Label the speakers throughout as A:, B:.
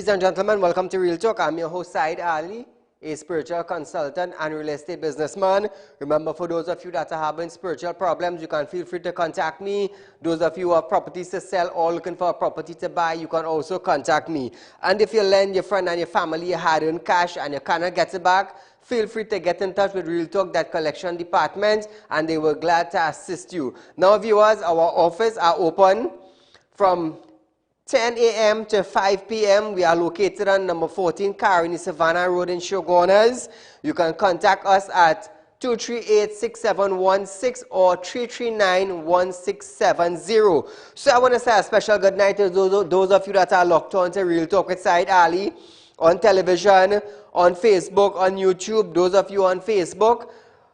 A: Ladies and gentlemen, welcome to Real Talk. I'm your host, Saieed Ali, a spiritual consultant and real estate businessman. Remember, for those of you that are having spiritual problems, you can feel free to contact me. Those of you who have properties to sell or looking for a property to buy, you can also contact me. And if you lend your friend and your family your hard-earned cash and you cannot get it back, feel free to get in touch with Real Talk, that collection department, and they will glad to assist you. Now, viewers, our office are open from 10 a.m. to 5 p.m. We are located on number 14 Carini Savannah Road in Shogunas. You can contact us at 238-6716 or 339-1670. So I want to say a special good night to those of you that are locked on to Real Talk with Saieed Ali on television, on Facebook, on YouTube. Those of you on Facebook,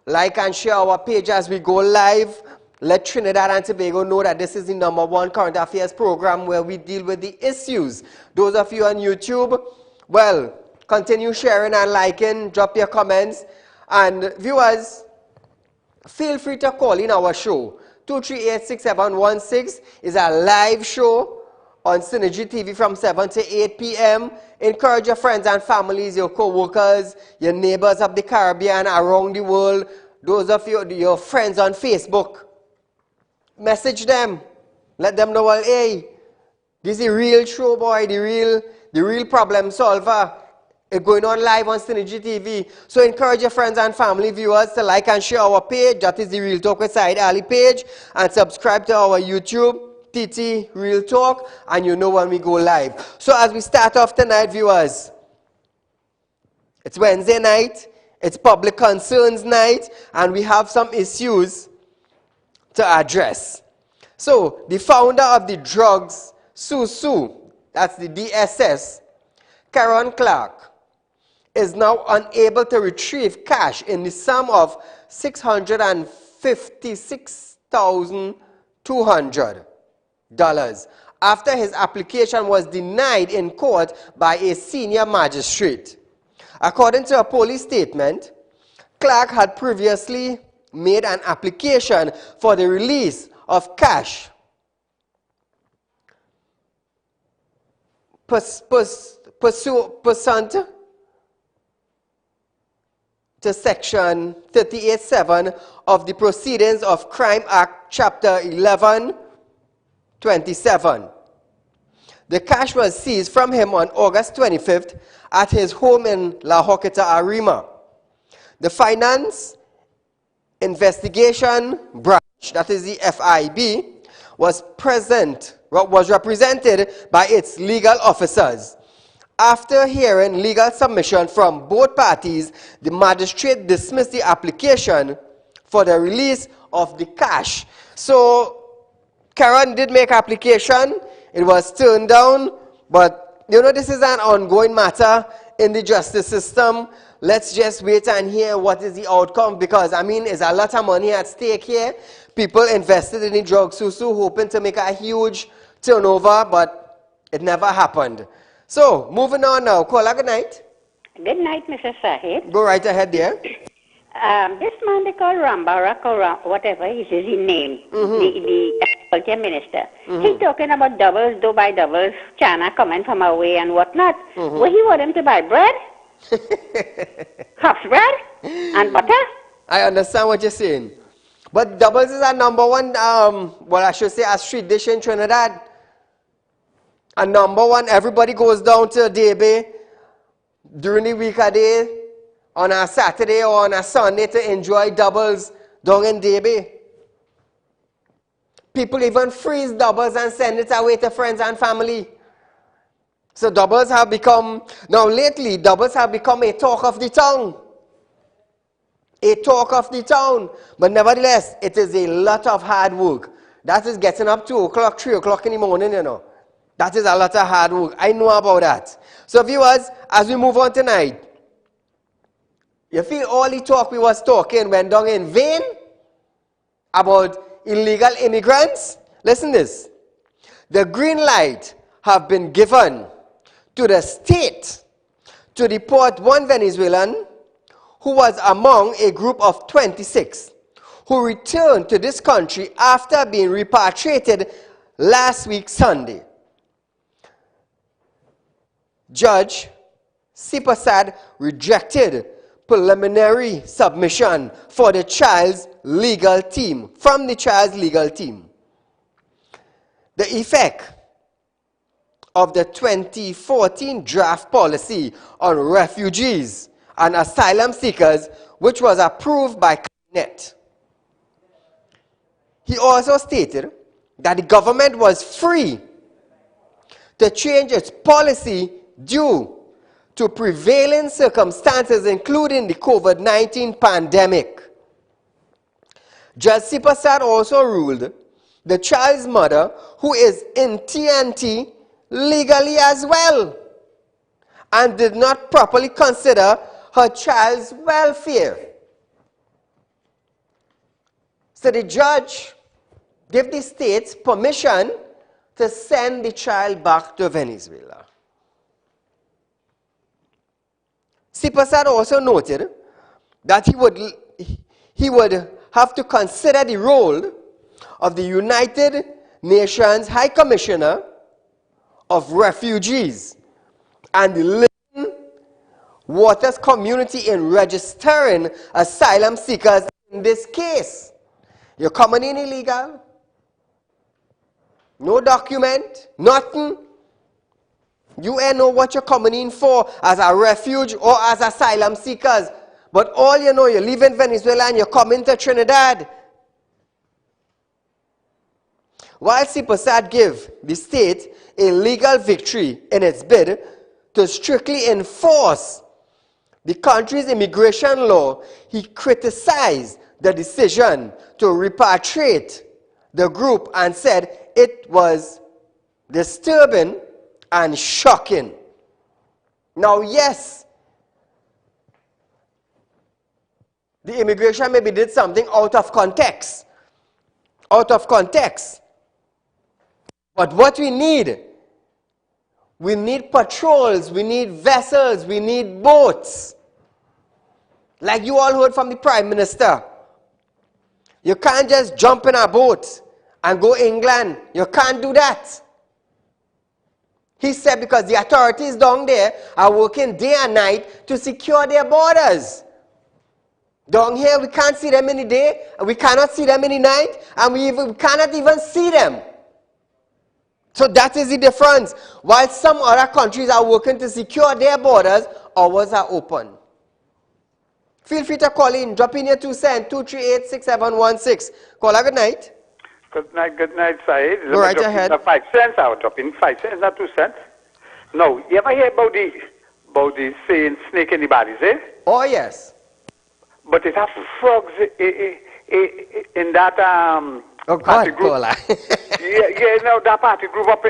A: like and share our page as we go live. Let Trinidad and Tobago know that this is the #1 current affairs program where we deal with the issues. Those of you on YouTube, well, continue sharing and liking, drop your comments. And viewers, feel free to call in our show. 238-6716 is a live show on Synergy TV from 7 to 8 p.m. Encourage your friends and families, your co-workers, your neighbors of the Caribbean, around the world. Those of you, your friends on Facebook, message them. Let them know, well, hey, this is the real show, boy, the real problem solver. It's going on live on Synergy TV. So encourage your friends and family viewers to like and share our page. That is the Real Talk with Saieed Ali page. And subscribe to our YouTube, TT Real Talk, and you know when we go live. So as we start off tonight, viewers, it's Wednesday night. It's public concerns night. And we have some issues to address. So, the founder of the drugs, Susu, that's the DSS, Karen Clark, is now unable to retrieve cash in the sum of $656,200 after his application was denied in court by a senior magistrate. According to a police statement, Clark had previously made an application for the release of cash pursuant to Section 38(7) of the Proceedings of Crime Act, Chapter 1127. The cash was seized from him on August 25th at his home in La Joquita, Arima. The Finance Investigation Branch, that is the FIB, was represented by its legal officers. After hearing legal submission from both parties, the magistrate dismissed the application for the release of the cash. So, Karen did make application. It was turned down, but you know this is an ongoing matter in the justice system. Let's just wait and hear what is the outcome, because, I mean, there's a lot of money at stake here. People invested in the drug Susu, hoping to make a huge turnover, but it never happened. So, moving on now. Caller, good night.
B: Good night, Mr. Saheed.
A: Go right ahead there.
B: This man they call Rambarak or whatever is his name, the agriculture minister. He's talking about doubles, Dubai doubles, China coming from away and whatnot. Well, he want him to buy bread? Half bread and butter.
A: I understand what you're saying, but doubles is a #1 well, I should say a street dish in Trinidad. A #1, everybody goes down to Debe during the weekday on a Saturday or on a Sunday to enjoy doubles down in Debe. People even freeze doubles and send it away to friends and family. So doubles have become, now lately, doubles have become a talk of the town. A talk of the town. But nevertheless, it is a lot of hard work. That is getting up 2 o'clock, 3 o'clock in the morning, you know. That is a lot of hard work. I know about that. So viewers, as we move on tonight, you feel all the talk we was talking went down in vain about illegal immigrants? Listen this. The green light have been given to the state to deport one Venezuelan who was among a group of 26 who returned to this country after being repatriated last week Sunday. Judge Sipasad rejected preliminary submission for the child's legal team, from the child's legal team. The effect of the 2014 draft policy on refugees and asylum seekers, which was approved by Cabinet. He also stated that the government was free to change its policy due to prevailing circumstances, including the COVID-19 pandemic. Judge Sipasad also ruled the child's mother, who is in TNT, legally as well, and did not properly consider her child's welfare. So the judge gave the state permission to send the child back to Venezuela. Sipasad also noted that he would have to consider the role of the United Nations High Commissioner of Refugees and the Living Waters community in registering asylum seekers in this case. You're coming in illegal, no document, nothing. You ain't know what you're coming in for as a refuge or as asylum seekers. But all you know, you live in Venezuela and you're coming to Trinidad. While Sipasad gave the state a legal victory in its bid to strictly enforce the country's immigration law, he criticized the decision to repatriate the group and said it was disturbing and shocking. Now, yes, the immigration maybe did something out of context. But what we need patrols, we need vessels, we need boats. Like you all heard from the Prime Minister. You can't just jump in a boat and go England. You can't do that. He said because the authorities down there are working day and night to secure their borders. Down here we can't see them in the day, and we cannot see them in the night, and we cannot even see them. So that is the difference. While some other countries are working to secure their borders, ours are open. Feel free to call in. Drop in your 2 cents, 238-6716. Caller, good night.
C: Good night, Saeed.
A: Go right ahead.
C: 5 cents, I would drop in 5 cents, not 2 cents. No, you ever hear about the saying snake in the bodies, eh?
A: Oh, yes.
C: But it has frogs in that party group.
A: Caller.
C: That party group up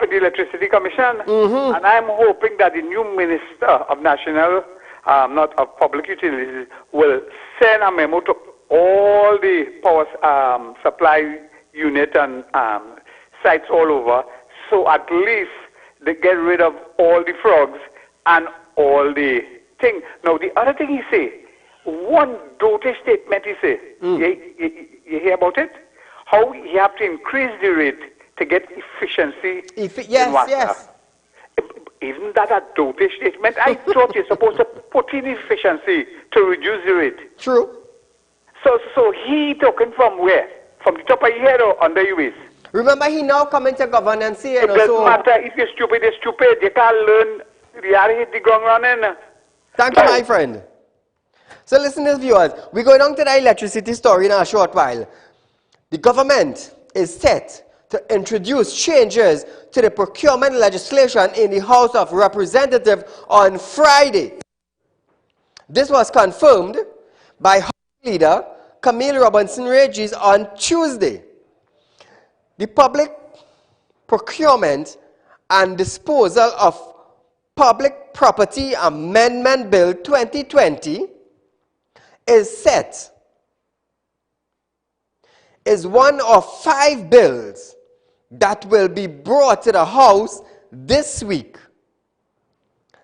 C: in the Electricity Commission.
A: Mm-hmm.
C: And I'm hoping that the new Minister of National, not of Public Utilities, will send a memo to all the power supply unit and sites all over, so at least they get rid of all the frogs and all the thing. Now, the other thing he say, one dirty statement he say, you hear about it? How he have to increase the rate to get efficiency in water.
A: Yes.
C: Isn't that a dirty statement? I thought you're supposed to put in efficiency to reduce the rate.
A: True.
C: So he talking from where? From the top of your head or under your waist?
A: Remember, he now coming to governance here.
C: It doesn't matter if you're stupid, you're stupid. You can't learn. You have to hit the ground running.
A: Thank you, my friend. So listen, viewers, we're going on to the electricity story in a short while. The government is set to introduce changes to the procurement legislation in the House of Representatives on Friday. This was confirmed by House Leader Camille Robinson-Regis on Tuesday. The Public Procurement and Disposal of Public Property Amendment Bill 2020 is one of 5 bills that will be brought to the House this week.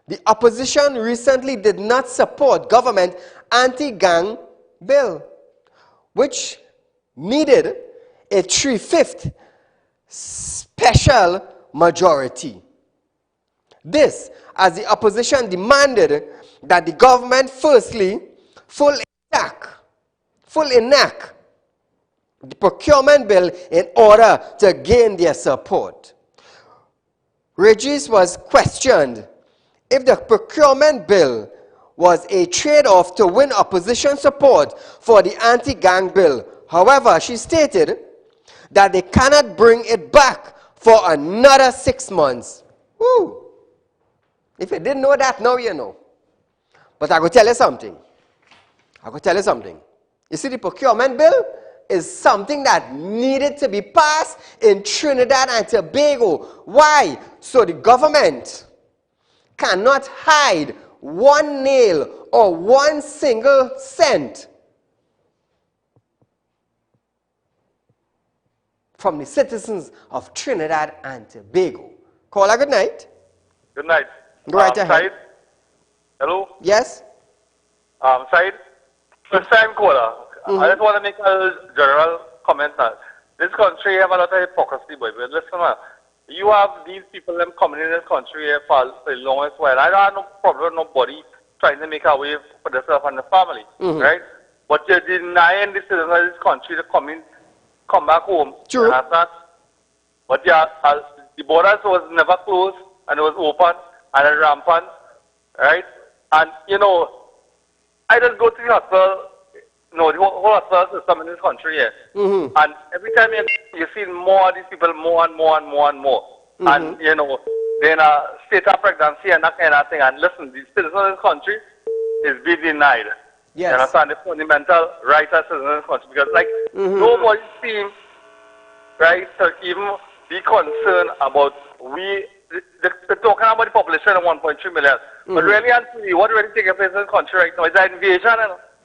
A: The opposition recently did not support government anti-gang bill, which needed a 3/5 special majority. This, as the opposition demanded that the government firstly full enact the procurement bill in order to gain their support. Regis was questioned if the procurement bill was a trade-off to win opposition support for the anti-gang bill. However, she stated that they cannot bring it back for another 6 months. Woo! If you didn't know that, now you know. But I will tell you something. You see, the procurement bill is something that needed to be passed in Trinidad and Tobago. Why? So the government cannot hide one nail or one single cent from the citizens of Trinidad and Tobago. Caller, good night.
D: Good night.
A: Go right ahead.
D: Said? Hello?
A: Yes?
D: Said? First time caller. I just want to make a general comment now. This country have a lot of hypocrisy, boy. But listen, man, you have these people them coming in this country here for the longest while. I don't have no problem with nobody trying to make a way for themselves and the family, right? But you're denying the citizens of this country to come back home.
A: True.
D: But yeah, the borders was never closed and it was open and it rampant, right? And you know, I just go to the hospital. No, the whole hospital system in this country here. And every time you see more of these people, more and more and more and more. And, you know, they're in a state of pregnancy and that kind of thing. And listen, the citizens of this country is being denied.
A: Yes.
D: You understand? The fundamental rights of citizens of this country. Because, like, nobody seems, right, to even be concerned about they're talking about the population of 1.3 million. But really, actually, what really taking place in this country right now is an invasion,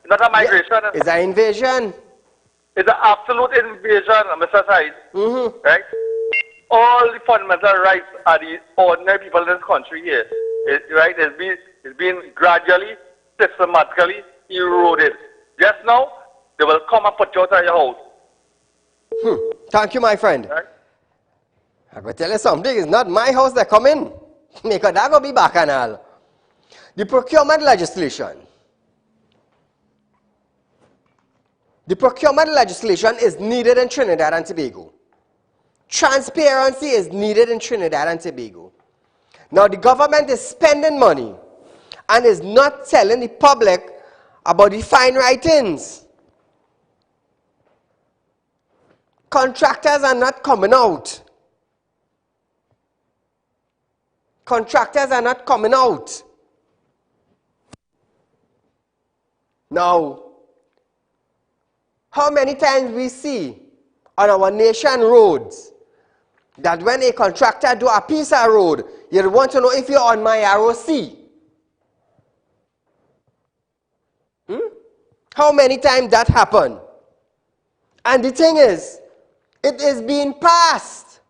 D: not a migration.
A: It's an invasion.
D: It's an absolute invasion, Mr. Said. Right? All the fundamental rights of the ordinary people in this country here, right, is being gradually, systematically eroded. Just now, they will come and put you out of your house.
A: Thank you, my friend.
D: Right?
A: I will tell you something. It's not my house they come in. Because that will be back and all. The procurement legislation. The procurement legislation is needed in Trinidad and Tobago. Transparency is needed in Trinidad and Tobago. Now the government is spending money and is not telling the public about the fine writings. Contractors are not coming out. Contractors are not coming out. Now, how many times we see on our nation roads that when a contractor do a piece of road, you want to know if you're on my ROC. How many times that happen? And the thing is, it is being passed.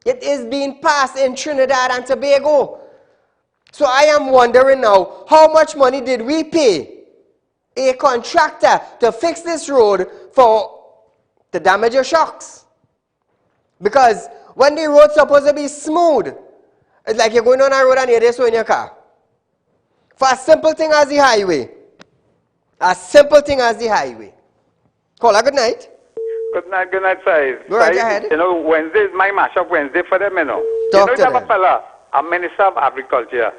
A: It is being passed in Trinidad and Tobago. So I am wondering now, how much money did we pay a contractor to fix this road for the damage of shocks? Because when the road's supposed to be smooth, it's like you're going on a road and you're just in your car. For a simple thing as the highway. A simple thing as the highway. Caller, good night.
C: Good night, Said.
A: Go right ahead.
C: You know, Wednesday is my mashup Wednesday for them, you know.
A: Talk
C: you
A: to
C: know,
A: them.
C: a fella, a minister of agriculture,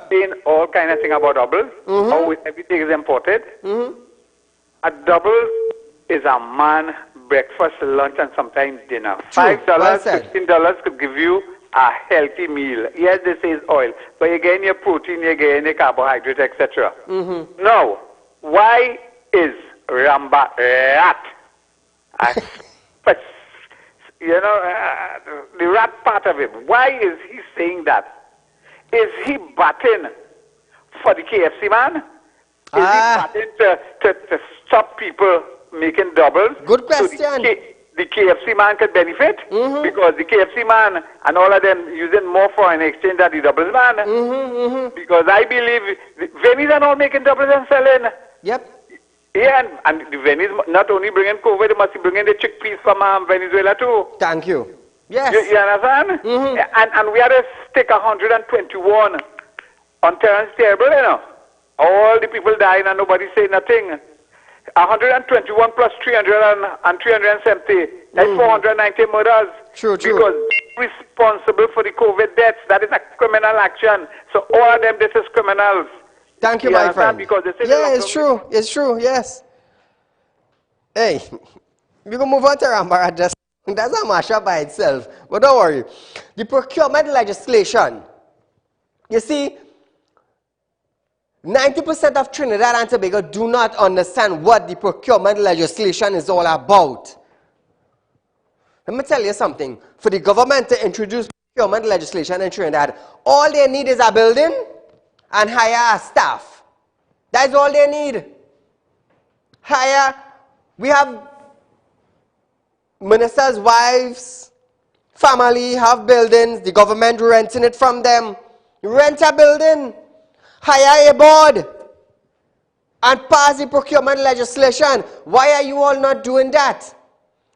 C: saying all kind of thing about doubles, how everything is imported. A double is a man breakfast, lunch, and sometimes dinner. $5,
A: Well said.
C: $15 could give you a healthy meal. Yes, this is oil, but you're getting your protein, you're getting your carbohydrate, etc. Now, why is Ramba rat? But, you know, the rat part of it, why is he saying that? Is he batting for the KFC man? Is he batting to stop people making doubles?
A: Good question.
C: So the KFC man could benefit? Because the KFC man and all of them using more foreign exchange than the doubles man. Because I believe the Venice are all making doubles and selling.
A: Yep.
C: Yeah, and the Venice not only bringing COVID, they must be bringing the chickpeas from Venezuela too.
A: Thank you. Yes.
C: You understand? And we had to stick 121 on Terence Table, you know. All the people dying and nobody say nothing. 121 plus 300 and 370. That's 490 murders.
A: True.
C: Because responsible for the COVID deaths. That is a criminal action. So all of them, this is criminals.
A: Thank you, my friend.
C: Because they say
A: yeah, it's true. It's true, yes. Hey, we can move on to Rambara. That's a mashup by itself. But don't worry. The procurement legislation. You see, 90% of Trinidad and Tobago do not understand what the procurement legislation is all about. Let me tell you something. For the government to introduce procurement legislation in Trinidad, all they need is a building and hire a staff. That's all they need. We have ministers' wives, family have buildings, the government renting it from them. You rent a building, hire a board, and pass the procurement legislation. Why are you all not doing that?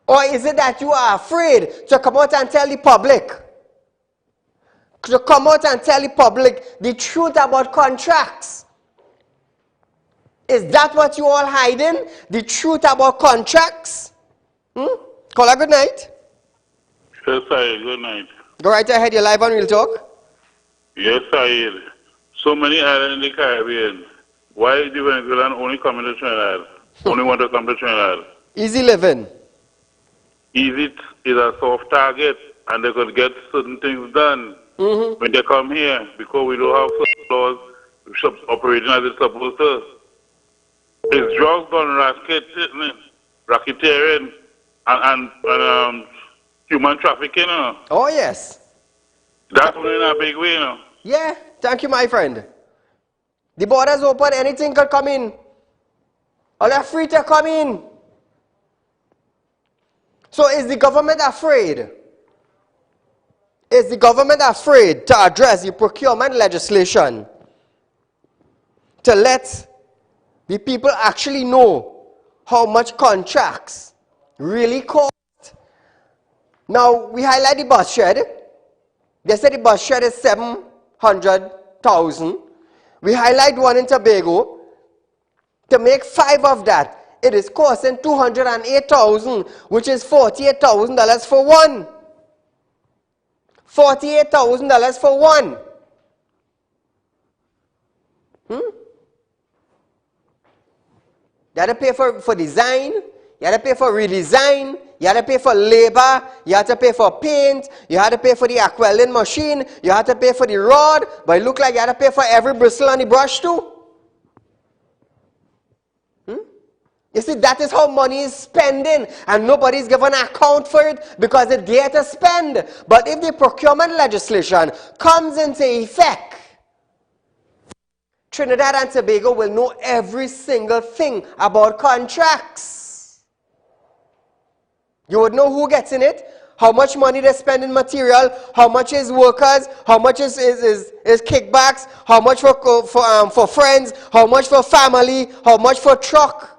A: Or is it that you are afraid to come out and tell the public? To come out and tell the public the truth about contracts? Is that what you all hiding? The truth about contracts? Caller, good night.
E: Yes, Saieed, good night.
A: Go right ahead, you're live on Real Talk.
E: Yes, Saieed. So many islands in the Caribbean. Why is the Venezuelan only coming to Trinidad? Only want to come to Trinidad?
A: Easy living.
E: Easy is a soft target, and they could get certain things done when they come here, because we don't have certain laws operating as it's supposed to. It's drugs on racketeering and human trafficking.
A: Oh, yes.
E: That's only in a big way,
A: Yeah, thank you, my friend. The borders open, anything could come in. All are free to come in. So is the government afraid? Is the government afraid to address the procurement legislation? To let the people actually know how much contracts really cost? Now, we highlight the bus shed. They say the bus shed is 700,000. We highlight one in Tobago. To make 5 of that, it is costing 208,000, which is $48,000 for one. $48,000 for one. You have to pay for design, you have to pay for redesign, you have to pay for labor, you have to pay for paint, you have to pay for the aqualine machine, you have to pay for the rod, but it looks like you have to pay for every bristle on the brush too. You see, that is how money is spending, and nobody's given an account for it because it's there to spend. But if the procurement legislation comes into effect, Trinidad and Tobago will know every single thing about contracts. You would know who gets in it, how much money they spend in material, how much is workers, how much is kickbacks, how much for friends, how much for family, how much for truck.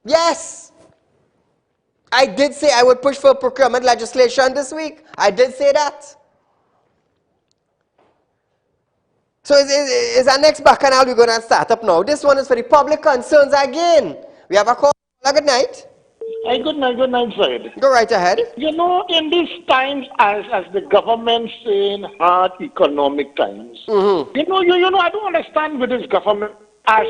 A: Yes, I did say I would push for procurement legislation this week. I did say that. So is our next bacchanal we're going to start up now. This one is for the public concerns again. We have a call. Good night.
F: Hey, good night, Saieed.
A: Go right ahead.
F: You know, in these times, as the government saying hard economic times, you know, I don't understand with this government as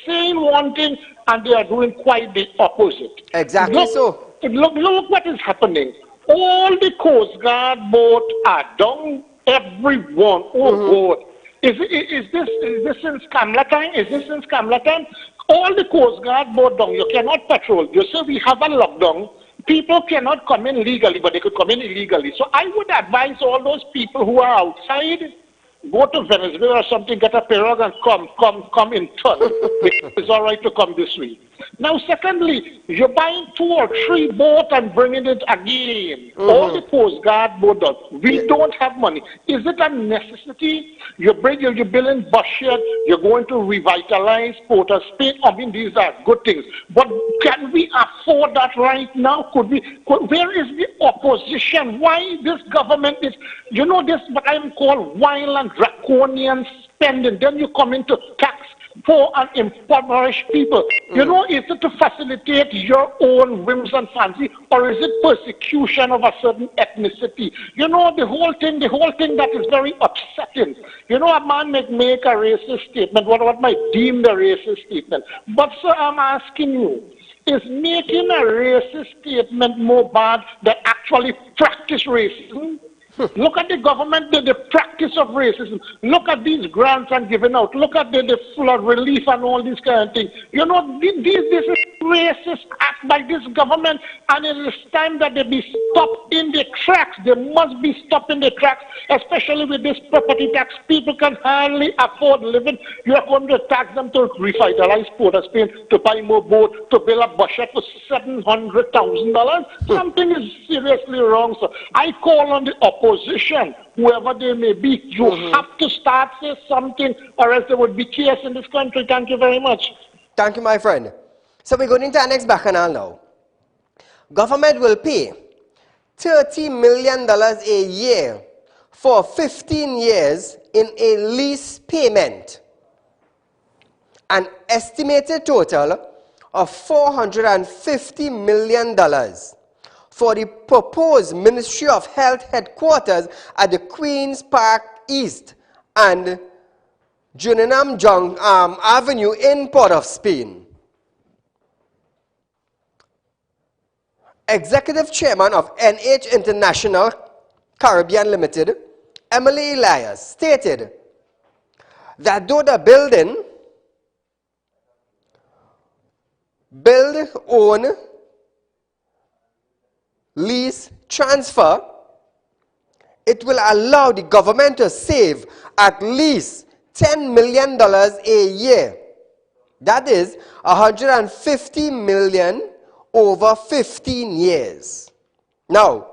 F: saying one thing and they are doing quite the opposite.
A: Exactly so.
F: Look what is happening. All the Coast Guard boats are down. Everyone. Oh, God. Is this in Scamla time? Is this in Scamla time? All the Coast Guard boat down. You cannot patrol. You say we have a lockdown. People cannot come in legally, but they could come in illegally. So I would advise all those people who are outside, go to Venezuela or something, get a pirogue and come in turn. It's all right to come this way. Now, secondly, you're buying 2 or 3 boats and bringing it again. All the Coast Guard boat does. We don't have money. Is it a necessity? You're building buses, you're going to revitalize Port of Spain. I mean, these are good things. But can we afford that right now? Where is the opposition? Why this government is, you know, this what I'm called wild and draconian spending. Then you come into tax poor and impoverished people. You know, is it to facilitate your own whims and fancy, or is it persecution of a certain ethnicity? You know, the whole thing that is very upsetting. You know, a man may make a racist statement, what might deem the racist statement. But sir, I'm asking you, is making a racist statement more bad than actually practice racism? Look at the government, the practice of racism. Look at these grants and giving out. Look at the flood relief and all these kind of things. You know, this is racist act by this government, and it is time that they be stopped in the tracks. They must be stopped in the tracks, especially with this property tax. People can hardly afford living. You are going to tax them to revitalize Port of Spain, to buy more boats, to build a budget for $700,000. Something is seriously wrong, sir. I call on the opposition, whoever they may be. You have to start say something, or else there would be chaos in this country. Thank you very much.
A: Thank you, my friend. So we're going into our next bacchanal now. Government will pay $30 million a year for 15 years in a lease payment. An estimated total of $450 million for the proposed Ministry of Health headquarters at the Queen's Park East and Junenam Avenue in Port of Spain. Executive Chairman of NH International Caribbean Limited, Emily Elias, stated that though the building, build, own, lease, transfer, it will allow the government to save at least $10 million a year. That is $150 million over 15 years. Now,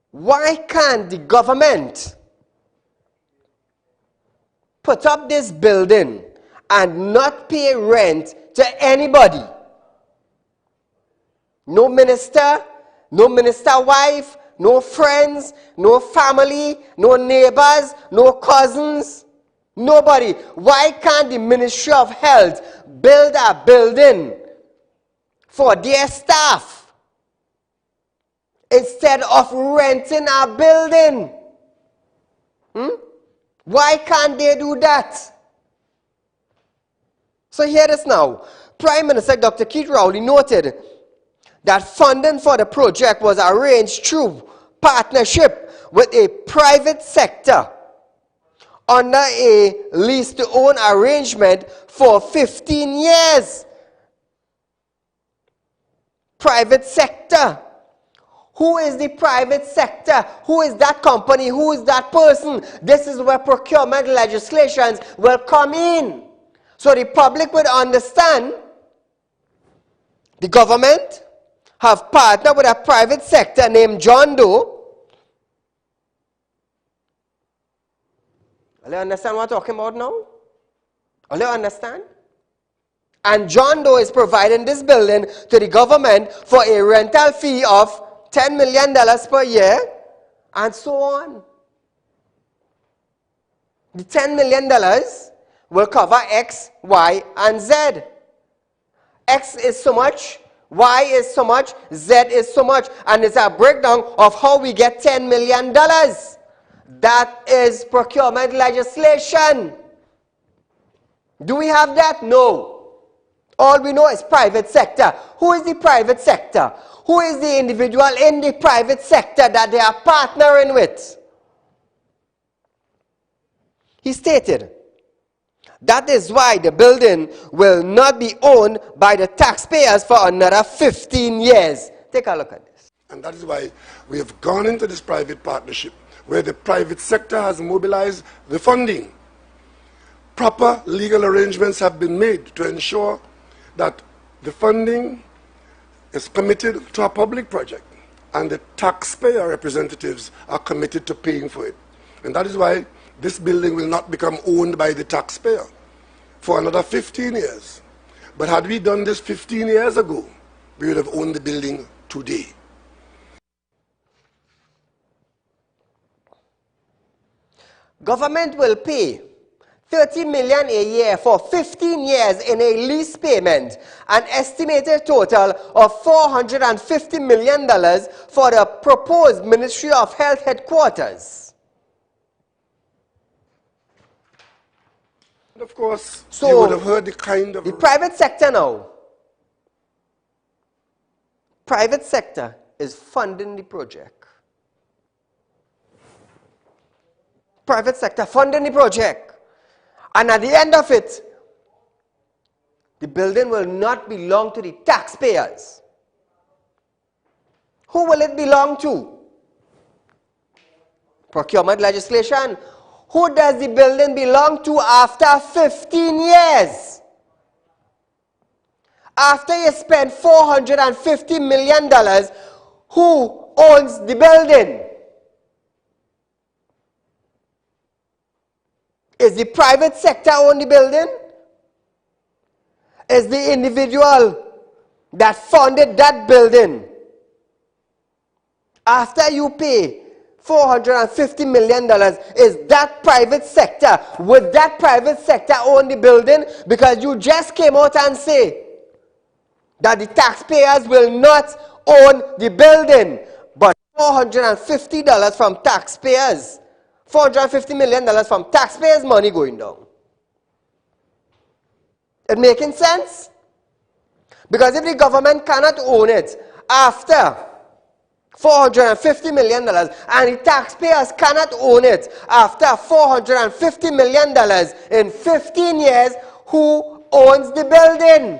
A: why can't the government put up this building and not pay rent to anybody? No minister, no minister wife, no friends, no family, no neighbors, no cousins, nobody. Why can't the Ministry of Health build a building for their staff instead of renting a building? Why can't they do that? So here it is now. Prime Minister Dr. Keith Rowley noted that funding for the project was arranged through partnership with a private sector under a lease-to-own arrangement for 15 years. Private sector. Who is the private sector? Who is that company? Who is that person? This is where procurement legislations will come in. So the public would understand the government have partnered with a private sector named John Doe. Will you understand what I'm talking about now? Will you understand? And John Doe is providing this building to the government for a rental fee of $10 million per year, and so on. The $10 million will cover X, Y, and Z. X is so much, Y is so much, Z is so much, and it's a breakdown of how we get $10 million. That is procurement legislation. Do we have that? No. All we know is private sector. Who is the private sector? Who is the individual in the private sector that they are partnering with? He stated, that is why the building will not be owned by the taxpayers for another 15 years. Take a look at this.
G: And that is why we have gone into this private partnership, where the private sector has mobilized the funding. proper legal arrangements have been made to ensure that the funding is committed to a public project and the taxpayer representatives are committed to paying for it. And that is why this building will not become owned by the taxpayer for another 15 years. But had we done this 15 years ago, we would have owned the building today.
A: Government will pay 30 million a year for 15 years in a lease payment, an estimated total of $450 million for the proposed Ministry of Health headquarters.
G: And of course,
A: so
G: you would have heard the kind of...
A: The private sector now, private sector is funding the project. Private sector funding the project. And at the end of it, the building will not belong to the taxpayers. Who will it belong to? Procurement legislation. Who does the building belong to after 15 years? After you spend $450 million, who owns the building? Is the private sector own the building? Is the individual that funded that building? After you pay $450 million, is that private sector, would that private sector own the building? Because you just came out and say that the taxpayers will not own the building, but $450 from taxpayers. $450 million from taxpayers' money going down. It making sense? Because if the government cannot own it after $450 million and the taxpayers cannot own it after $450 million in 15 years, who owns the building?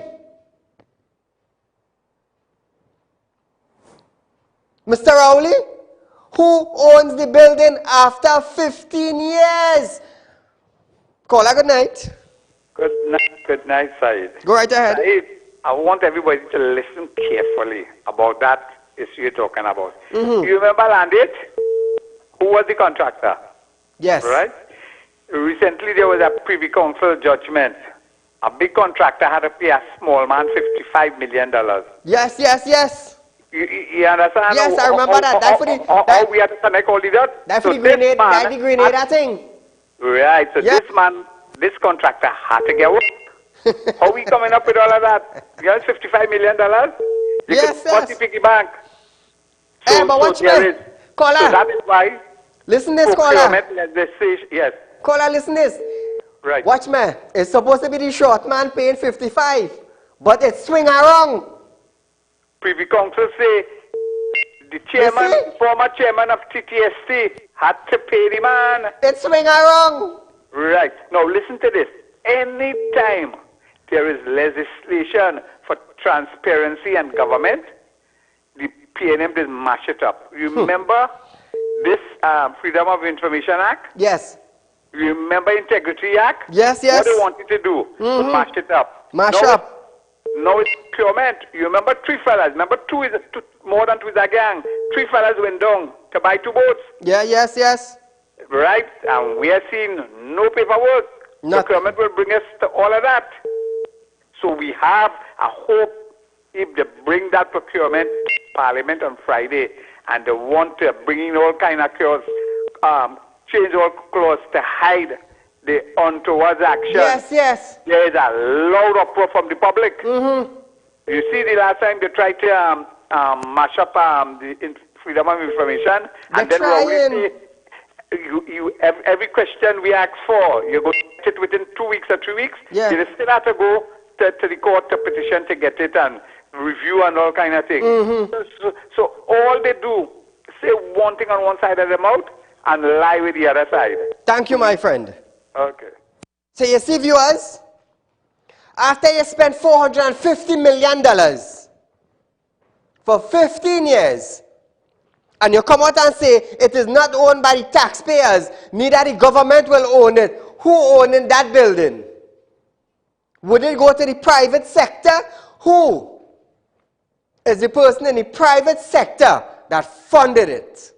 A: Mr. Rowley? Who owns the building after 15 years? Caller, good night.
C: Good night, Saeed.
A: Go right ahead.
C: Saeed, I want everybody to listen carefully about that issue you're talking about. You remember Landit? Who was the contractor?
A: Yes.
C: Right? Recently there was a Privy Council judgment. A big contractor had to pay a small man $55 million.
A: Yes, yes, yes.
C: You understand?
A: Yes, I remember that.
C: How we had to connect all of that?
A: That's the grenade, that's the grenade thing.
C: Right, so
A: yes.
C: this contractor had to get work. How we coming up with all of that? You got $55 million? You
A: yes,
C: could the piggy bank. So,
A: hey, but watch me. Caller.
C: So that is why.
A: Listen this, caller.
C: Yes.
A: Caller, listen this.
C: Right.
A: Watch me. It's supposed to be the short man paying 55, but it's swing around.
C: Privy Council say the chairman, former chairman of TTST had to pay the man.
A: It's swing around.
C: Right. Now listen to this. Anytime there is legislation for transparency and government, the PNM does mash it up. You remember this Freedom of Information Act?
A: Yes.
C: You remember Integrity Act?
A: Yes, yes.
C: What they wanted to do? To mash it up.
A: Mash up.
C: Now it's procurement. You remember three fellas. Remember more than two is a gang. Three fellas went down to buy 2 boats.
A: Yeah, yes, yes.
C: Right? And we are seeing no paperwork. Procurement will bring us to all of that. So we have a hope if they bring that procurement to Parliament on Friday and they want to bring in all kind of clause, change all clause to hide the untoward action.
A: Yes, yes.
C: There is a loud uproar from the public. You see, the last time they tried to mash up the freedom of information, and then we say, every question we ask for, you go get it within 2 weeks or 3 weeks.
A: Yeah.
C: You still have to go to the court to petition to get it and review and all kind of things. So all they do, say one thing on one side of the mouth and lie with the other side.
A: Thank you, my friend.
C: Okay.
A: So you see, viewers, after you spend $450 million for 15 years, and you come out and say it is not owned by the taxpayers, neither the government will own it, Who owning that building? Would it go to the private sector? Who is the person in the private sector that funded it?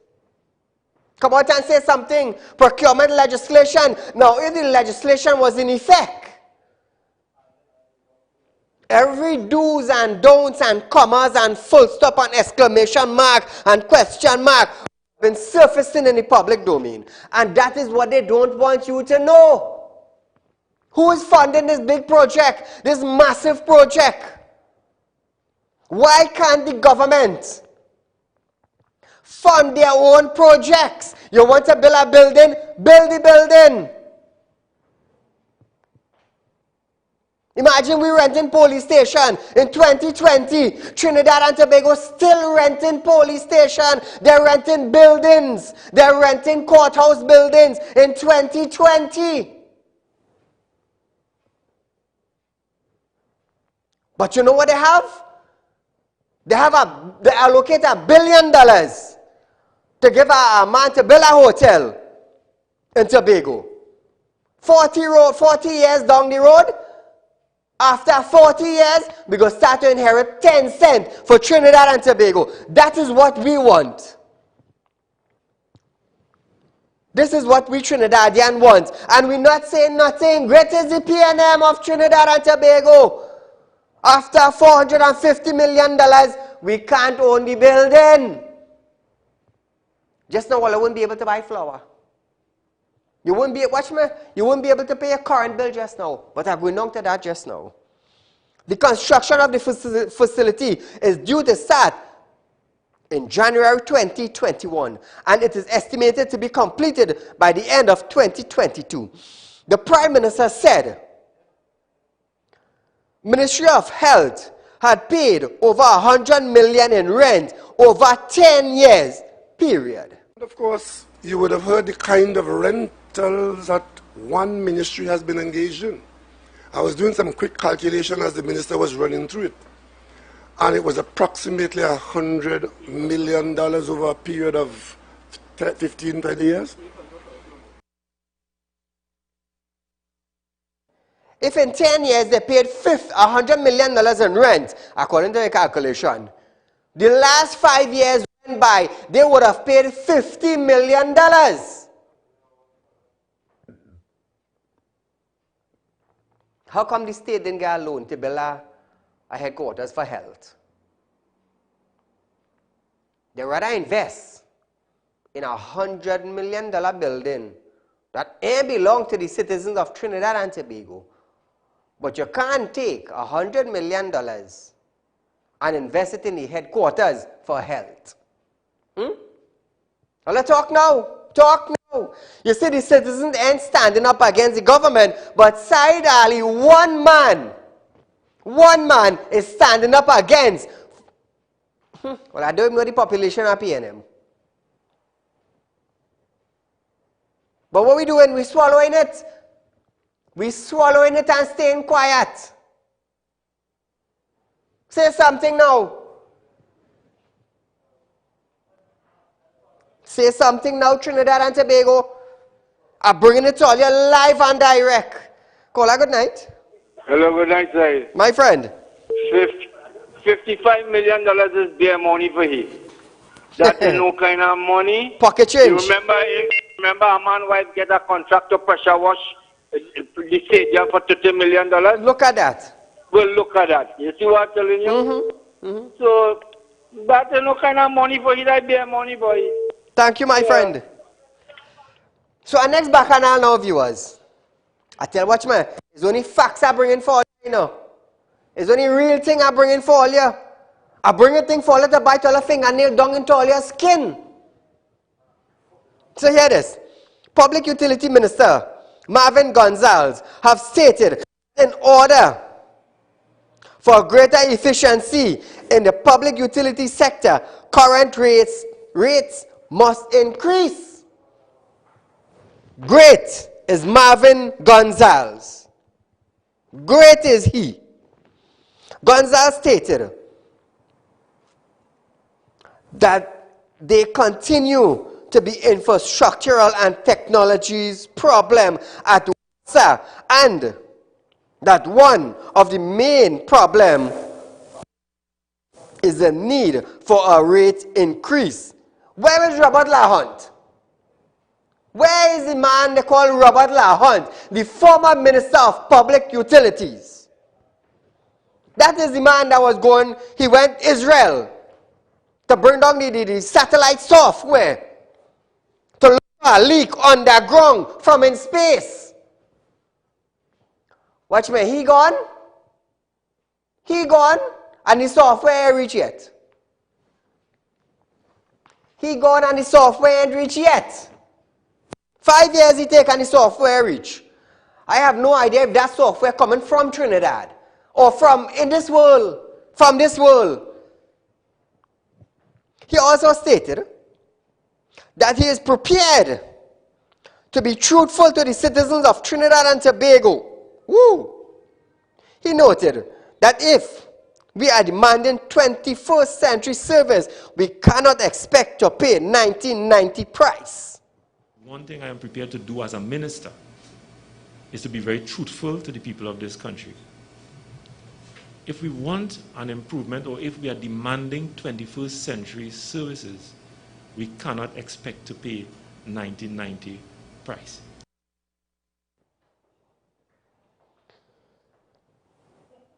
A: Come out and say something. Procurement legislation. Now, if the legislation was in effect, every do's and don'ts and commas and full stop and exclamation mark and question mark been surfacing in the public domain. And that is what they don't want you to know. Who is funding this big project, this massive project? Why can't the government fund their own projects? You want to build a building? Build the building. Imagine we renting police station in 2020. Trinidad and Tobago still renting police station. They're renting buildings. They're renting courthouse buildings in 2020. But you know what they have? They allocate $1 billion to give a man to build a hotel in Tobago. 40 years down the road, after 40 years, we're going to start to inherit 10 cents for Trinidad and Tobago. That is what we want. This is what we Trinidadian want. And we're not saying nothing. Great is the PNM of Trinidad and Tobago. After $450 million, we can't own the building. Just now, I wouldn't be able to buy flour. You wouldn't be, watch me, you wouldn't be able to pay a current bill just now. But I'm going on to that just now. The construction of the facility is due to start in January 2021. And it is estimated to be completed by the end of 2022. The Prime Minister said, Ministry of Health had paid over $100 million in rent over 10 years, period.
G: Of course, you would have heard the kind of rentals that one ministry has been engaged in. I was doing some quick calculation as the minister was running through it. And it was approximately $100 million over a period of 15, 20 years.
A: If in 10 years they paid $100 million in rent, according to the calculation, the last 5 years went by, they would have paid $50 million. How come the state didn't get a loan to build a headquarters for health? They rather invest in a $100 million building that ain't belong to the citizens of Trinidad and Tobago. But you can't take $100 million and invest it in the headquarters for health. Well, let's talk now. Talk now. You see, the citizens ain't standing up against the government, but Saieed Ali, one man is standing up against. Well, I don't even know the population of PNM. But what we doing? We swallowing it. We swallowing it and staying quiet. Say something now. Say something now, Trinidad and Tobago. I'm bringing it to all you live and direct. Caller, good night.
H: Hello, good night, sir.
A: My friend.
H: $55 million is bare money for him. That is no kind of money.
A: Pocket change.
H: You remember a man wife get a contract to pressure wash the stadium for $30 million?
A: Look at that.
H: Well, look at that. You see what I'm telling you? So, that is no kind of money for him. That bare money for him.
A: Thank you, my friend. So our next bacchanal now, viewers. I tell watch man, it's only facts I bring in for all you know. It's only real thing I bring in for all you. I bring a thing for all you to bite all your fingernail down into all your skin. So hear this. Public Utility Minister Marvin Gonzalez have stated in order for greater efficiency in the public utility sector, current rates must increase. Great is Marvin Gonzalez. Great is he. Gonzalez stated that they continue to be infrastructural and technologies problem at Sir, and that one of the main problem is the need for a rate increase. Where is Robert LaHunt? Where is the man they call Robert LaHunt, the former Minister of Public Utilities? That is the man that was going, he went to Israel to bring down the satellite software to look for a leak underground from in space. Watch me, he gone? He gone, and the software ain't reached yet. He gone and the software ain't reached yet. 5 years he take and the software reach. I have no idea if that software coming from Trinidad or from in this world, from this world. He also stated that he is prepared to be truthful to the citizens of Trinidad and Tobago. Woo! He noted that if we are demanding 21st century service, we cannot expect to pay 1990 price.
I: One thing I am prepared to do as a minister is to be very truthful to the people of this country. If we want an improvement, or if we are demanding 21st century services, we cannot expect to pay 1990 price.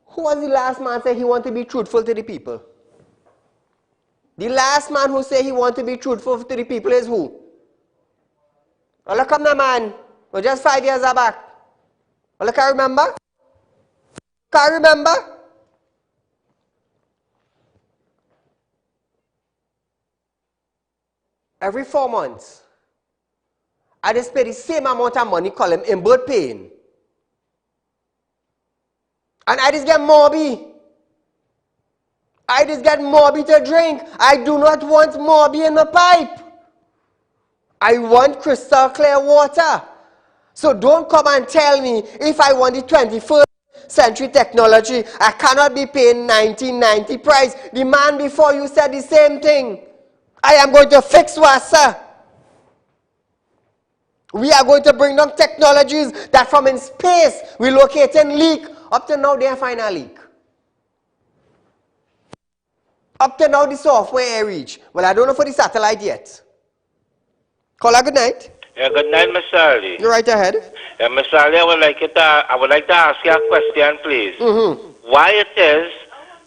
A: Who was the last man say he want to be truthful to the people? The last man who say he want to be truthful to the people is who? Well, come now, man. Well, just 5 years back. Well, can remember? Can remember? Every 4 months, I just pay the same amount of money, call him in birth pain. And I just get Morbi. I just get Morbi to drink. I do not want Morbi in my pipe. I want crystal clear water. So don't come and tell me if I want the 21st century technology, I cannot be paying 1990 price. The man before you said the same thing. I am going to fix Wassa. We are going to bring down technologies that from in space we locate and leak. Up to now, they are find a leak. Up to now, the software reach. Well, I don't know for the satellite yet. Caller, good night.
J: Yeah, good night, Mr. Ali.
A: You're right ahead.
J: Yeah, Mr. Ali, I would like to ask you a question, please. Why it is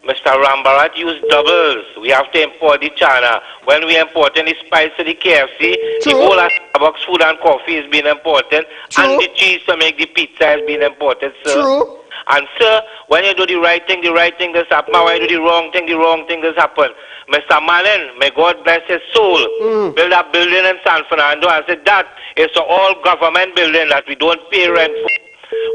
J: Mr. Rambarat use doubles? We have to import the China. When we importing the spice to the KFC, the whole of Starbucks food and coffee is being imported, and the cheese to make the pizza is being imported, sir.
A: True.
J: And sir, when you do the right thing does happen. When you do the wrong thing does happen. Mr. Manin, may God bless his soul, build a building in San Fernando. I said that is an all government building that we don't pay rent for.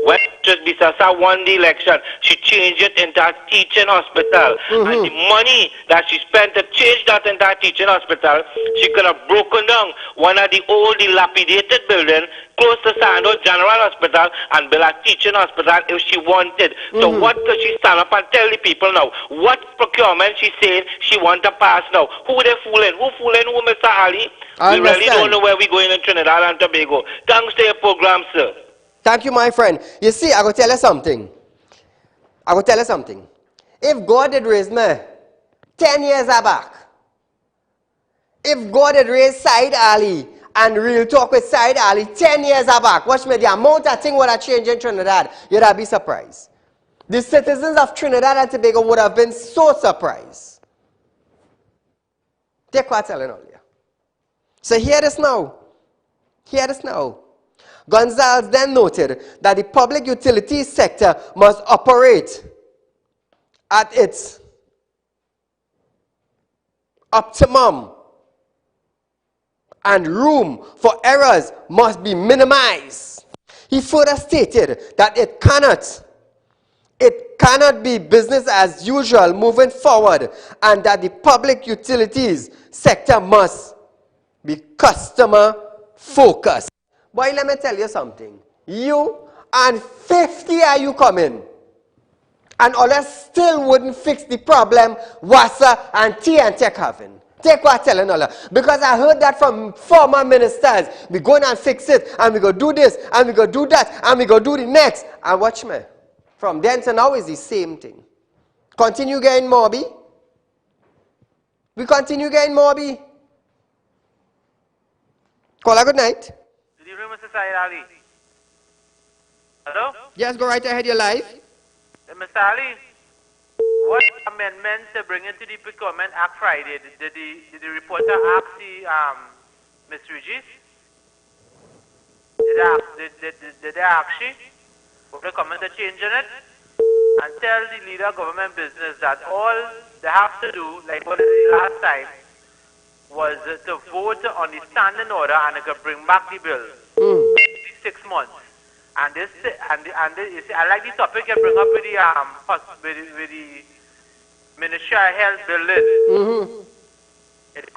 J: When just Bisasa won the election, she changed it into a teaching hospital. And the money that she spent to change that into a teaching hospital, she could have broken down one of the old dilapidated buildings close to Sando General Hospital and build a teaching hospital if she wanted. So what does she stand up and tell the people now? What procurement she saying she want to pass now? Who they fooling? Who fooling who, Mr. Ali? We really don't know where we're going in Trinidad and Tobago. Thanks to your program, sir.
A: Thank you, my friend. You see, I will tell you something. If God had raised me 10 years back, if God had raised Saieed Ali and Real Talk with Saieed Ali 10 years back, watch me, the amount of things would have changed in Trinidad, you'd have been surprised. The citizens of Trinidad and Tobago would have been so surprised. Take what I'm telling you. So hear this now. Gonzalez then noted that the public utilities sector must operate at its optimum and room for errors must be minimized. He further stated that it cannot be business as usual moving forward, and that the public utilities sector must be customer focused. Boy, let me tell you something. You and 50 are you coming, and others still wouldn't fix the problem Wassa and TNTech having. Take what I'm telling you. Because I heard that from former ministers. We go and fix it, and we go do this, and we go do that, and we go do the next. And watch me. From then to now is the same thing. Continue getting mobby. We continue getting mobby. Call a good night.
J: Good evening, Mr. Saieed Ali. Hello?
A: Yes, go right ahead, you're live.
J: Mr. Ali, what amendments they bring into the Procurement Act Friday? Did the reporter ask Ms. Regis? Did they ask she? Will they come into changing it? And tell the leader of government business that all they have to do, like what they did last time, was to vote on the standing order and they could bring back the bill. 6 months. And this, you see, I like the topic you bring up with the Ministry of Health building. The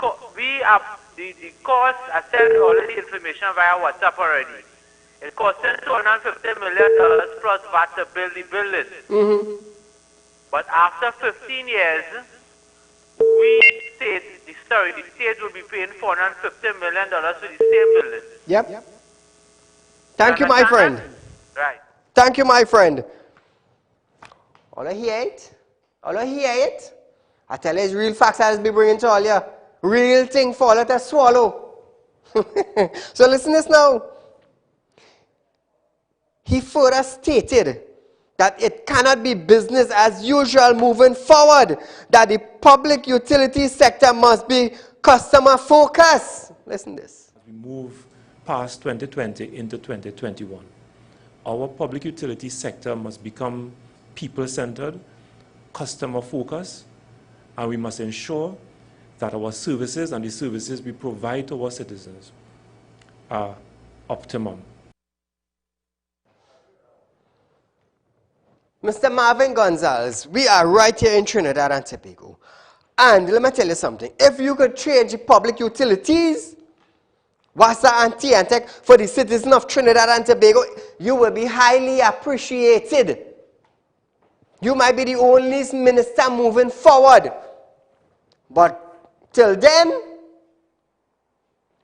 J: cost, I sent all the information via WhatsApp already. It costs $250 million plus VAT to build the building. But after 15 years, the state will be paying $450 million for the same building.
A: Yep. Thank you, my friend.
J: Right.
A: Thank you, my friend. All I hear it. I tell you, it's real facts I'll be bringing to all you. Real thing for all to swallow. So listen to this now. He further stated that it cannot be business as usual moving forward, that the public utility sector must be customer focused. Listen to this.
I: As we move past 2020 into 2021, our public utility sector must become people-centered, customer-focused, and we must ensure that our services and the services we provide to our citizens are optimum.
A: Mr. Marvin Gonzalez, we are right here in Trinidad and Tobago. And let me tell you something. If you could change the public utilities, WASA and TNTEC for the citizens of Trinidad and Tobago, you will be highly appreciated. You might be the only minister moving forward. But till then,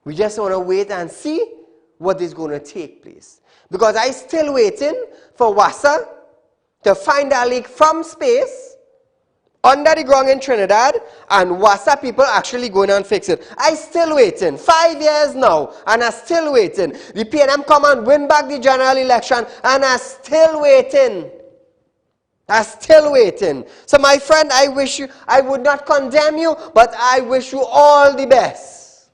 A: we just want to wait and see what is going to take place. Because I'm still waiting for WASA to find a leak from space under the ground in Trinidad, and WASA people actually going and fix it. I still waiting. 5 years now, and I still waiting. The PNM come and win back the general election, and I still waiting. So my friend, I would not condemn you, but I wish you all the best.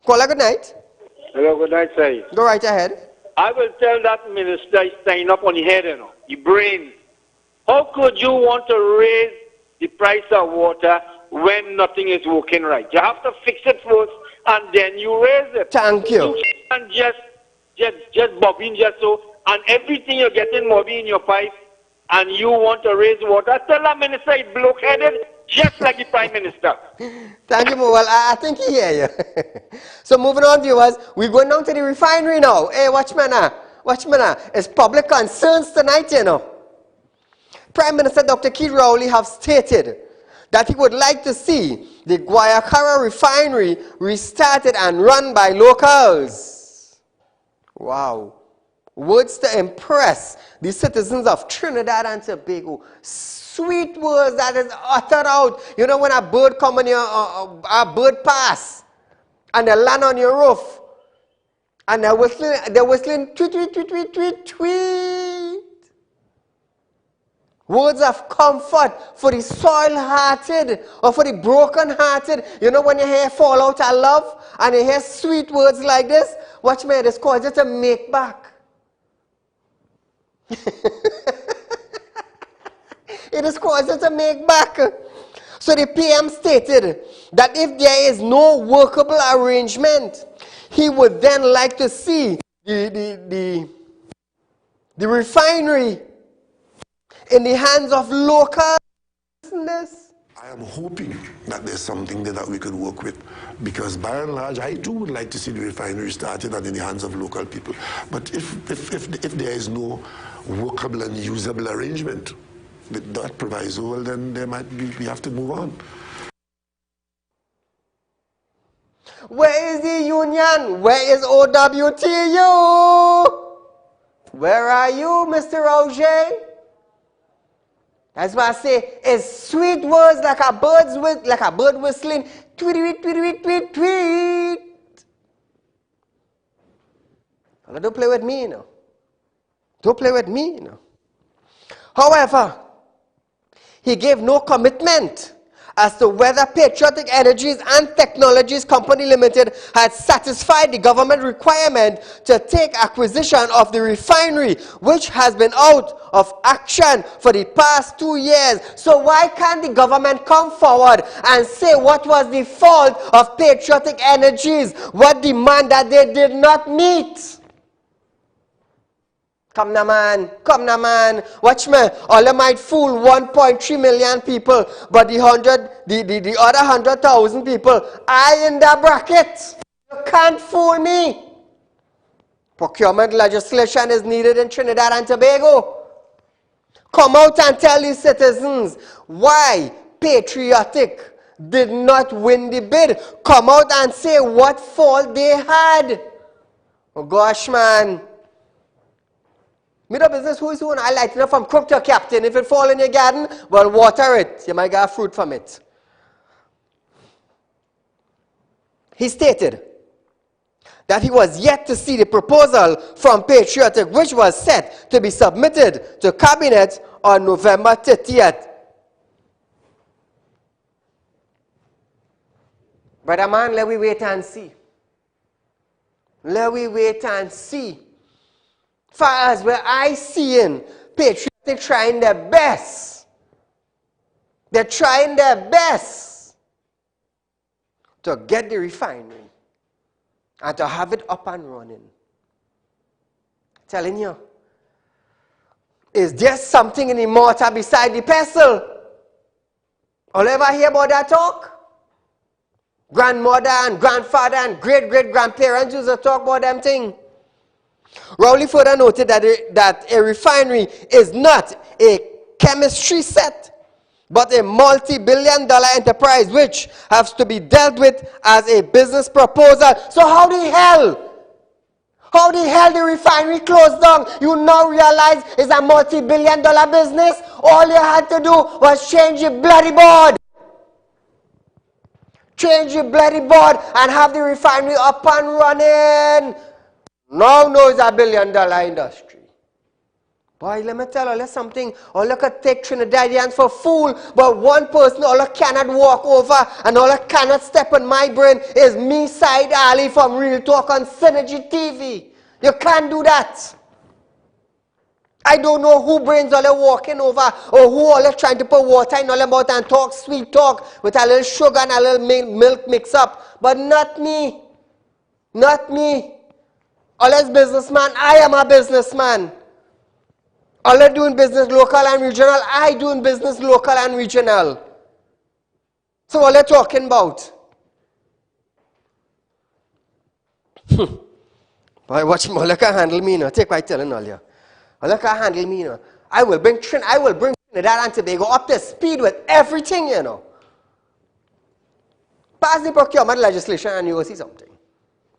A: Call a good night.
H: Hello, good night, sir.
A: Go right ahead.
H: I will tell that minister he's standing up on the head, the brain. How could you want to raise the price of water when nothing is working right? You have to fix it first, and then you raise it.
A: Thank you.
H: You can't just bobbing just so, and everything you're getting mobby in your pipe, and you want to raise water. Tell that minister he's block-headed, just like the Prime Minister.
A: Thank you, well, I think he hear you. So moving on, viewers, we're going down to the refinery now. Hey, watch me now. It's public concerns tonight, you know. Prime Minister Dr. Keith Rowley have stated that he would like to see the Guayakara refinery restarted and run by locals. Wow. Words to impress the citizens of Trinidad and Tobago. Sweet words that is uttered out. You know when a bird come on a bird pass and they land on your roof and they're whistling tweet, tweet, tweet, tweet, tweet, tweet. Words of comfort for the soil-hearted or for the broken-hearted. You know when you hear fall out of love and you hear sweet words like this, watch me, this causes you to make back. It is causing to make back. So the PM stated that if there is no workable arrangement, he would then like to see the refinery in the hands of locals.
G: I am hoping that there's something there that we could work with, because by and large, I too would like to see the refinery started and in the hands of local people. But if there is no workable and usable arrangement with that proviso, well, then there might be, we have to move on.
A: Where is the union? Where is OWTU? Where are you, Mr. Roger? That's why I say it's sweet words like a bird whistling. Tweet, tweet, tweet, tweet, tweet. Don't play with me, you know. Don't play with me, you know. However, he gave no commitment as to whether Patriotic Energies and Technologies Company Limited had satisfied the government requirement to take acquisition of the refinery, which has been out of action for the past 2 years. So why can't the government come forward and say what was the fault of Patriotic Energies, what demand that they did not meet? Come now, man. Come now, man. Watch me. All might fool 1.3 million people, but the other 100,000 people are in that bracket. You can't fool me. Procurement legislation is needed in Trinidad and Tobago. Come out and tell the citizens why Patriotic did not win the bid. Come out and say what fault they had. Oh gosh, man. Middle business, who is who? I light it up from cook to captain. If it fall in your garden, well, water it. You might get fruit from it. He stated that he was yet to see the proposal from Patriotic, which was set to be submitted to Cabinet on November 30th. Brother man, let we wait and see. Let we wait and see. Far as where I see in Patriotic trying their best. They're trying their best to get the refinery and to have it up and running. Telling you, is there something in the mortar beside the pestle? All ever hear about that talk? Grandmother and grandfather and great-great-grandparents used to talk about them things. Rowley further noted that a refinery is not a chemistry set, but a multi-billion-dollar enterprise which has to be dealt with as a business proposal. So how the hell the refinery closed down? You now realize it's a multi-billion-dollar business? All you had to do was change your bloody board. Change your bloody board and have the refinery up and running. Now it's a billion-dollar industry. Boy, let me tell you something. All you can take Trinidadians for fool, but one person all you cannot walk over and all you cannot step on my brain is me, Saieed Ali from Real Talk on Synergy TV. You can't do that. I don't know who brains all you walking over or who all you trying to put water in all about and talk sweet talk with a little sugar and a little milk mix up. But not me. Not me. All is businessman, I am a businessman. All are doing business local and regional, I doing business local and regional. So what are you talking about? Boy, watch me, all you can handle me now. Take what I'm telling all you. All you can handle me now. I will bring Trinidad and Tobago up to speed with everything, you know. Pass the procurement legislation and you will see something.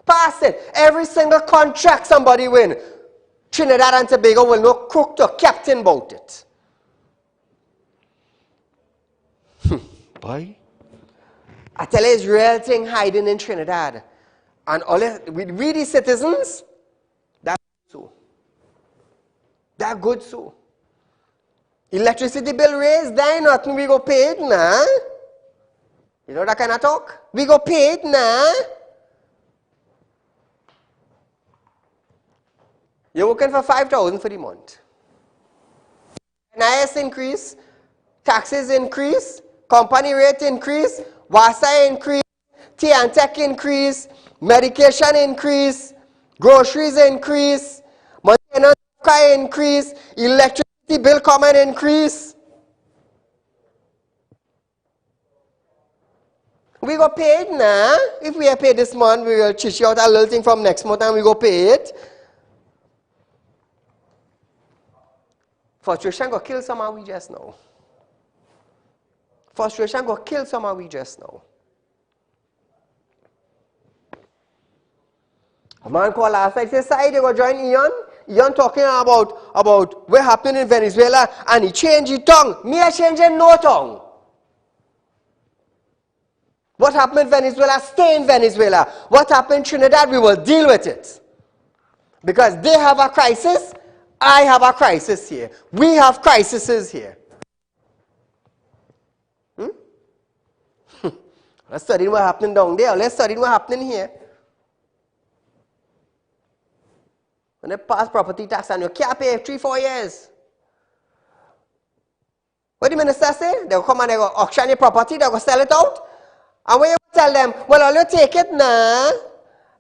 A: Pass it. Every single contract somebody win, Trinidad and Tobago will know cook to captain about it. Boy. I tell you, it's real thing hiding in Trinidad. And all we the citizens, that's so. That's good so. Electricity bill raised, there ain't nothing we go pay it now. You know that kind of talk? We go pay it now. You're working for 5,000 for the month. NIS increase, taxes increase, company rate increase, WASA increase, tea and tech increase, medication increase, groceries increase, maintenance increase, electricity bill comment increase. We go pay it now. If we are paid this month, we will chish out a little thing from next month and we go pay it. Frustration go kill some of we just know. Frustration go kill some of we just know. A man called last night, said, Saieed, you go join Ian? Ian talking about what happened in Venezuela, and he changed his tongue. Me, I changing no tongue. What happened in Venezuela, stay in Venezuela. What happened in Trinidad, we will deal with it. Because they have a crisis, I have a crisis here. We have crises here. Let's study what happening down there. Let's study what happening here. When they pass property tax and you can't pay 3-4 years. What the minister say? They'll come and they'll auction your property, they'll go sell it out. And when you tell them, well, I'll you take it now,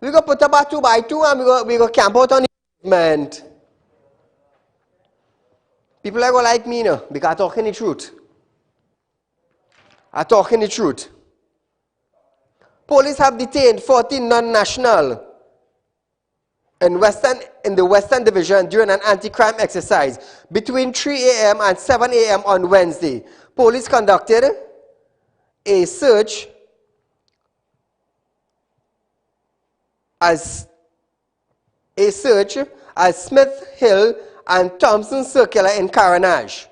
A: we go put about 2x2 and we go camp out on the pavement. People are going to like me now because I'm talking the truth. I'm talking the truth. Police have detained 14 non-national in the Western Division during an anti-crime exercise between 3 a.m. and 7 a.m. on Wednesday. Police conducted a search as Smith Hill and Thompson Circular in Caranage.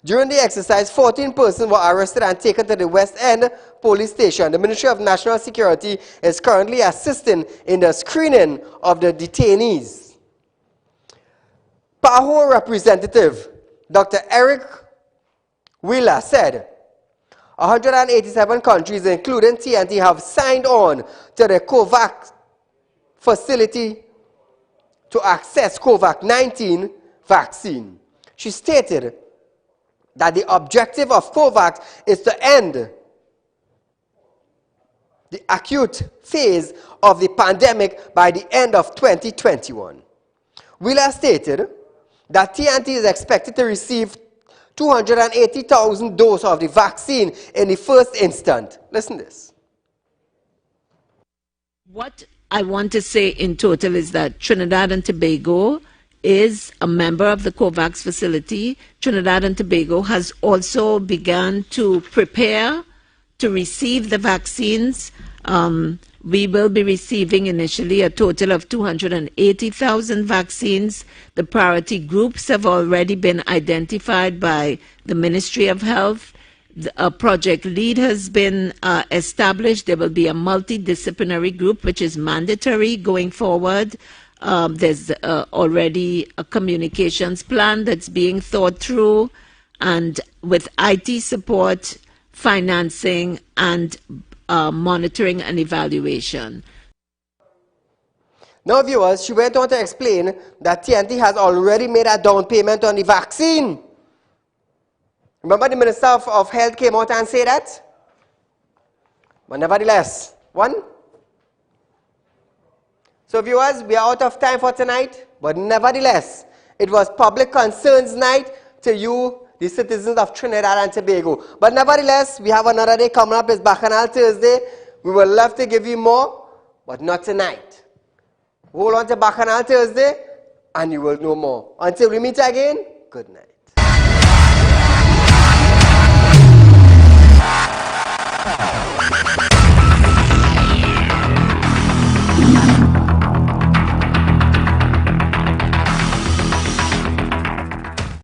A: During the exercise, 14 persons were arrested and taken to the West End police station. The Ministry of National Security is currently assisting in the screening of the detainees. PAHO representative Dr. Eric Wheeler said, 187 countries, including TNT, have signed on to the COVAX facility to access COVID-19 vaccine. She stated that the objective of COVAX is to end the acute phase of the pandemic by the end of 2021. Wheeler stated that TNT is expected to receive 280,000 doses of the vaccine in the first instant. Listen to this.
K: What I want to say in total is that Trinidad and Tobago is a member of the COVAX facility. Trinidad and Tobago has also begun to prepare to receive the vaccines. We will be receiving initially a total of 280,000 vaccines. The priority groups have already been identified by the Ministry of Health. A project lead has been established. There will be a multidisciplinary group, which is mandatory going forward. There's already a communications plan that's being thought through, and with IT support, financing, and monitoring and evaluation.
A: Now, viewers, she went on to explain that TNT has already made a down payment on the vaccine. Remember the Minister of Health came out and said that? But nevertheless, So viewers, we are out of time for tonight, but nevertheless, it was public concerns night to you, the citizens of Trinidad and Tobago. But nevertheless, we have another day coming up. It's Bacchanal Thursday. We would love to give you more, but not tonight. Hold on to Bacchanal Thursday, and you will know more. Until we meet again, good night.